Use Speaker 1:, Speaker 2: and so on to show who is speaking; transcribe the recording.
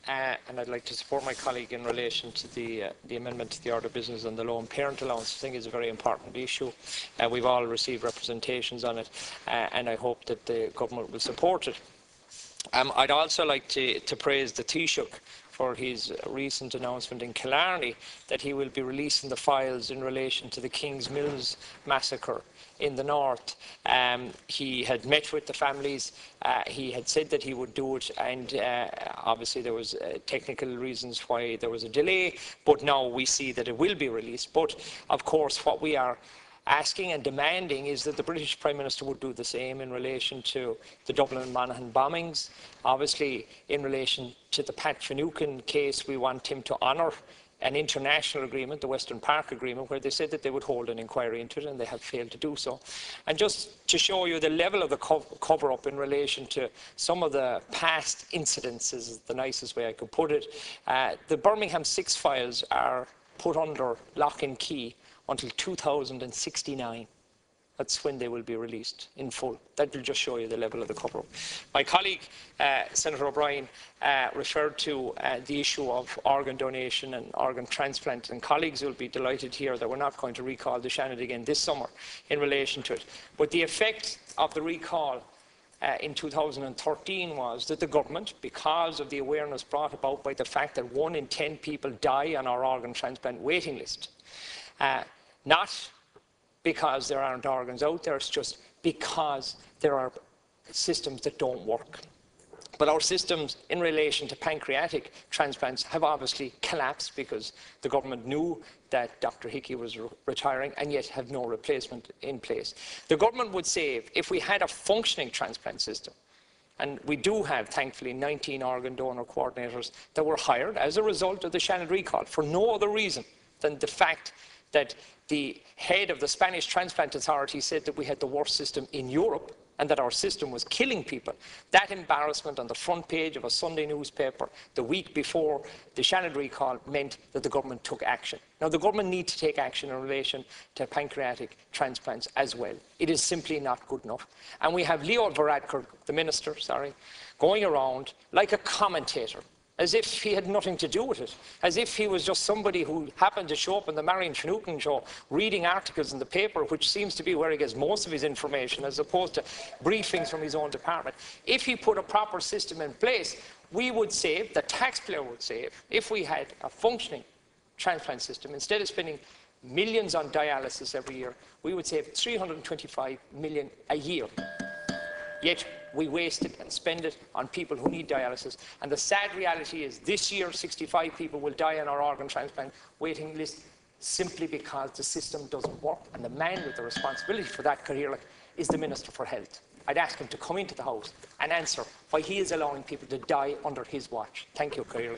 Speaker 1: and I'd like to support my colleague in relation to the amendment to the Order of Business on the loan parent allowance. I think it's a very important issue. We've all received representations on it, and I hope that the government will support it. I'd also like to praise the Taoiseach for his recent announcement in Killarney that he will be releasing the files in relation to the King's Mills massacre in the north. He had met with the families, he had said that he would do it, and obviously there was technical reasons why there was a delay, but now we see that it will be released. But of course what we are asking and demanding is that the British Prime Minister would do the same in relation to the Dublin-Monaghan bombings. Obviously, in relation to the Pat Finucane case, we want him to honour an international agreement, the Western Park Agreement, where they said that they would hold an inquiry into it, and they have failed to do so. And just to show you the level of the cover-up in relation to some of the past incidents, is the nicest way I could put it, the Birmingham 6 files are put under lock and key until 2069. That's when they will be released in full. That will just show you the level of the cover-up. My colleague, Senator O'Brien, referred to the issue of organ donation and organ transplant, and colleagues will be delighted here that we're not going to recall the Seanad again this summer in relation to it. But the effect of the recall in 2013 was that the government, because of the awareness brought about by the fact that 1 in 10 people die on our organ transplant waiting list, not because there aren't organs out there, it's just because there are systems that don't work. But our systems in relation to pancreatic transplants have obviously collapsed because the government knew that Dr. Hickey was retiring and yet have no replacement in place. The government would save, if we had a functioning transplant system, and we do have, thankfully, 19 organ donor coordinators that were hired as a result of the Seanad recall for no other reason than the fact that the head of the Spanish Transplant Authority said that we had the worst system in Europe and that our system was killing people. That embarrassment on the front page of a Sunday newspaper the week before the Seanad recall meant that the government took action. Now, the government needs to take action in relation to pancreatic transplants as well. It is simply not good enough. And we have Leo Varadkar, the minister, going around like a commentator, as if he had nothing to do with it, as if he was just somebody who happened to show up in the Marion Finucane show reading articles in the paper, which seems to be where he gets most of his information, as opposed to briefings from his own department. If he put a proper system in place, we would save, the taxpayer would save, if we had a functioning transplant system. Instead of spending millions on dialysis every year, we would save 325 million a year. Yet we waste it and spend it on people who need dialysis. And the sad reality is this year 65 people will die on our organ transplant waiting list simply because the system doesn't work. And the man with the responsibility for that, Cahill, is the Minister for Health. I'd ask him to come into the House and answer why he is allowing people to die under his watch. Thank you, Cahill.